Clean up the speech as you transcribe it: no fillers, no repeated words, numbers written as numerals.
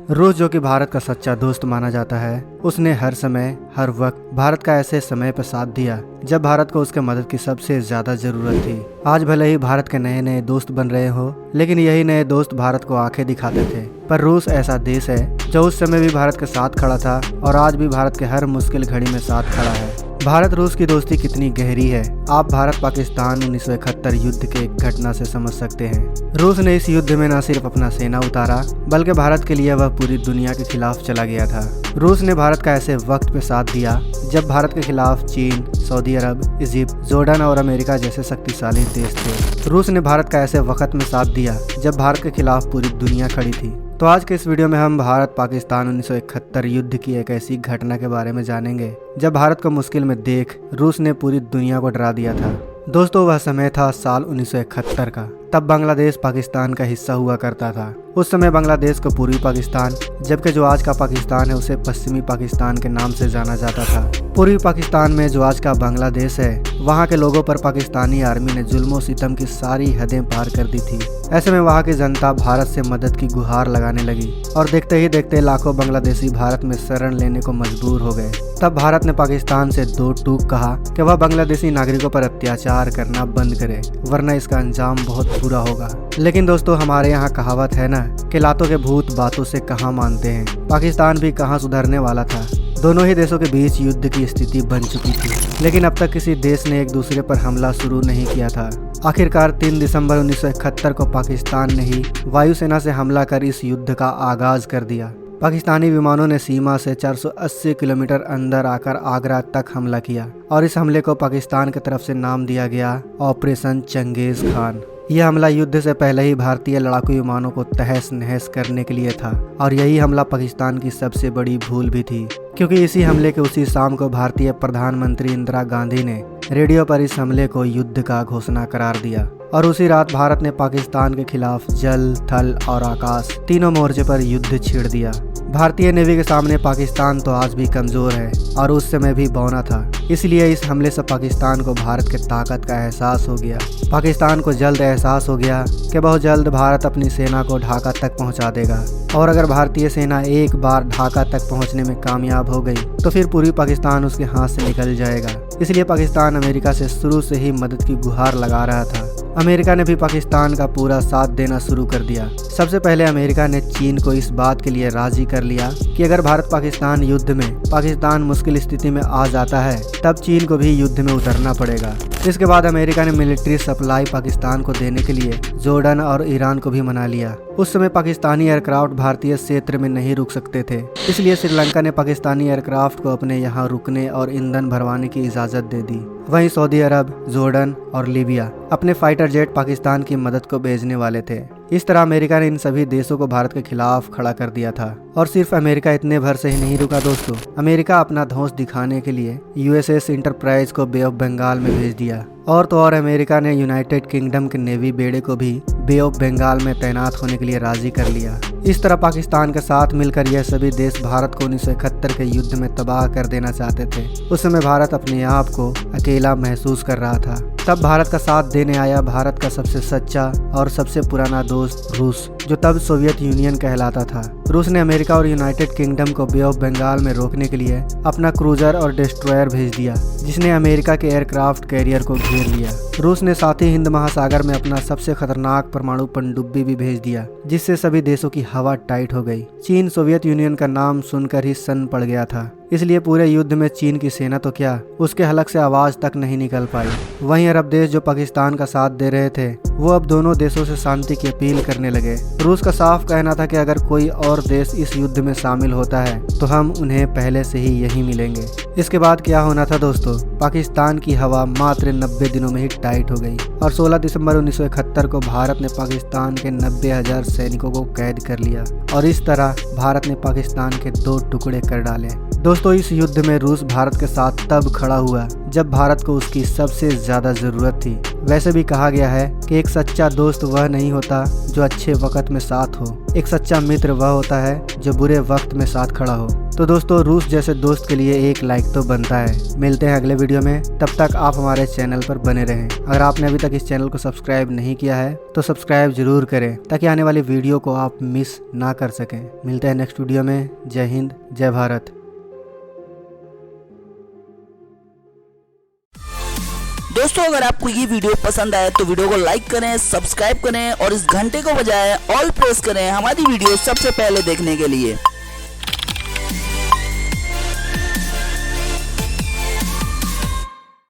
रूस, जो कि भारत का सच्चा दोस्त माना जाता है, उसने हर समय हर वक्त भारत का ऐसे समय पर साथ दिया जब भारत को उसके मदद की सबसे ज्यादा जरूरत थी। आज भले ही भारत के नए नए दोस्त बन रहे हो, लेकिन यही नए दोस्त भारत को आंखें दिखाते थे। पर रूस ऐसा देश है जो उस समय भी भारत के साथ खड़ा था और आज भी भारत के हर मुश्किल घड़ी में साथ खड़ा है। भारत रूस की दोस्ती कितनी गहरी है, आप भारत पाकिस्तान 1971 युद्ध के एक घटना से समझ सकते हैं। रूस ने इस युद्ध में न सिर्फ अपना सेना उतारा, बल्कि भारत के लिए वह पूरी दुनिया के खिलाफ चला गया था। रूस ने भारत का ऐसे वक्त पे साथ दिया जब भारत के खिलाफ चीन, सऊदी अरब, इजिप्ट, जॉर्डन और अमेरिका जैसे शक्तिशाली देश थे। रूस ने भारत का ऐसे वक्त में साथ दिया जब भारत के खिलाफ पूरी दुनिया खड़ी थी। तो आज के इस वीडियो में हम भारत पाकिस्तान 1971 युद्ध की एक ऐसी घटना के बारे में जानेंगे जब भारत को मुश्किल में देख रूस ने पूरी दुनिया को डरा दिया था। दोस्तों, वह समय था साल 1971 का। तब बांग्लादेश पाकिस्तान का हिस्सा हुआ करता था। उस समय बांग्लादेश को पूर्वी पाकिस्तान, जबकि जो आज का पाकिस्तान है उसे पश्चिमी पाकिस्तान के नाम से जाना जाता था। पूर्वी पाकिस्तान में जो आज का बांग्लादेश है, वहाँ के लोगों पर पाकिस्तानी आर्मी ने जुल्म सितम की सारी हदें पार कर दी थी। ऐसे में वहाँ की जनता भारत से मदद की गुहार लगाने लगी और देखते ही देखते लाखों बांग्लादेशी भारत में शरण लेने को मजबूर हो गए। तब भारत ने पाकिस्तान से दो टूक कहा कि वह बांग्लादेशी नागरिकों पर अत्याचार करना बंद करे, वरना इसका अंजाम बहुत बुरा होगा। लेकिन दोस्तों, हमारे यहाँ कहावत है ना कि लातों के भूत बातों से कहाँ मानते हैं। पाकिस्तान भी कहाँ सुधरने वाला था। दोनों ही देशों के बीच युद्ध की स्थिति बन चुकी थी, लेकिन अब तक किसी देश ने एक दूसरे पर हमला शुरू नहीं किया था। आखिरकार 3 दिसंबर 1971 को पाकिस्तान ने ही वायुसेना से हमला कर इस युद्ध का आगाज कर दिया। पाकिस्तानी विमानों ने सीमा से 480 किलोमीटर अंदर आकर आगरा तक हमला किया और इस हमले को पाकिस्तान की तरफ से नाम दिया गया ऑपरेशन चंगेज खान। यह हमला युद्ध से पहले ही भारतीय लड़ाकू विमानों को तहस नहस करने के लिए था और यही हमला पाकिस्तान की सबसे बड़ी भूल भी थी, क्योंकि इसी हमले के उसी शाम को भारतीय प्रधानमंत्री इंदिरा गांधी ने रेडियो पर इस हमले को युद्ध का घोषणा करार दिया और उसी रात भारत ने पाकिस्तान के खिलाफ जल, थल और आकाश तीनों मोर्चे पर युद्ध छेड़ दिया। भारतीय नेवी के सामने पाकिस्तान तो आज भी कमजोर है और उस समय भी बौना था, इसलिए इस हमले से पाकिस्तान को भारत के ताकत का एहसास हो गया। पाकिस्तान को जल्द एहसास हो गया कि बहुत जल्द भारत अपनी सेना को ढाका तक पहुंचा देगा और अगर भारतीय सेना एक बार ढाका तक पहुंचने में कामयाब हो गई तो फिर पूर्वी पाकिस्तान उसके हाथ से निकल जाएगा। इसलिए पाकिस्तान अमेरिका से शुरू से ही मदद की गुहार लगा रहा था। अमेरिका ने भी पाकिस्तान का पूरा साथ देना शुरू कर दिया। सबसे पहले अमेरिका ने चीन को इस बात के लिए राजी कर लिया कि अगर भारत पाकिस्तान युद्ध में पाकिस्तान मुश्किल स्थिति में आ जाता है तब चीन को भी युद्ध में उतरना पड़ेगा। इसके बाद अमेरिका ने मिलिट्री सप्लाई पाकिस्तान को देने के लिए जॉर्डन और ईरान को भी मना लिया। उस समय पाकिस्तानी एयरक्राफ्ट भारतीय क्षेत्र में नहीं रुक सकते थे, इसलिए श्रीलंका ने पाकिस्तानी एयरक्राफ्ट को अपने यहाँ रुकने और ईंधन भरवाने की इजाज़त दे दी। वहीं सऊदी अरब, जॉर्डन और लीबिया अपने फाइटर जेट पाकिस्तान की मदद को भेजने वाले थे। इस तरह अमेरिका ने इन सभी देशों को भारत के खिलाफ खड़ा कर दिया था। और सिर्फ अमेरिका इतने भर से ही नहीं रुका दोस्तों, अमेरिका अपना धौंस दिखाने के लिए यूएसएस इंटरप्राइज को बे ऑफ बंगाल में भेज दिया और तो और अमेरिका ने यूनाइटेड किंगडम के नेवी बेड़े को भी बे ऑफ बंगाल में तैनात होने के लिए राजी कर लिया। इस तरह पाकिस्तान के साथ मिलकर यह सभी देश भारत को 1971 के युद्ध में तबाह कर देना चाहते थे। उस समय भारत अपने आप को अकेला महसूस कर रहा था। तब भारत का साथ देने आया भारत का सबसे सच्चा और सबसे पुराना दोस्त रूस, जो तब सोवियत यूनियन कहलाता था। रूस ने अमेरिका और यूनाइटेड किंगडम को बे ऑफ बंगाल में रोकने के लिए अपना क्रूजर और डिस्ट्रॉयर भेज दिया, जिसने अमेरिका के एयरक्राफ्ट कैरियर को घेर लिया। रूस ने साथ ही हिंद महासागर में अपना सबसे खतरनाक परमाणु पनडुब्बी भी भेज दिया, जिससे सभी देशों की हवा टाइट हो गई। चीन सोवियत यूनियन का नाम सुनकर ही सन्न पड़ गया था, इसलिए पूरे युद्ध में चीन की सेना तो क्या, उसके हलक से आवाज तक नहीं निकल पाई। वहीं अरब देश जो पाकिस्तान का साथ दे रहे थे, वो अब दोनों देशों से शांति की अपील करने लगे। रूस का साफ कहना था कि अगर कोई और देश इस युद्ध में शामिल होता है तो हम उन्हें पहले से ही यहीं मिलेंगे। इसके बाद क्या होना था दोस्तों, पाकिस्तान की हवा मात्र 90 दिनों में ही टाइट हो गई और 16 दिसंबर 1971 को भारत ने पाकिस्तान के 90,000 सैनिकों को कैद कर लिया और इस तरह भारत ने पाकिस्तान के 2 टुकड़े कर डाले। दोस्तों, इस युद्ध में रूस भारत के साथ तब खड़ा हुआ जब भारत को उसकी सबसे ज्यादा जरूरत थी। वैसे भी कहा गया है कि एक सच्चा दोस्त वह नहीं होता जो अच्छे वक्त में साथ हो, एक सच्चा मित्र वह होता है जो बुरे वक्त में साथ खड़ा हो। तो दोस्तों रूस जैसे दोस्त के लिए एक लाइक तो बनता है। मिलते हैं अगले वीडियो में, तब तक आप हमारे चैनल पर बने रहें। अगर आपने अभी तक इस चैनल को सब्सक्राइब नहीं किया है तो सब्सक्राइब जरूर करें ताकि आने वाली वीडियो को आप मिस ना कर सकें। मिलते हैं नेक्स्ट वीडियो में। जय हिंद, जय भारत। दोस्तों अगर आपको ये वीडियो पसंद आए तो वीडियो को लाइक करें, सब्सक्राइब करें और इस घंटे को बजाय ऑल प्रेस करें हमारी वीडियो सबसे पहले देखने के लिए।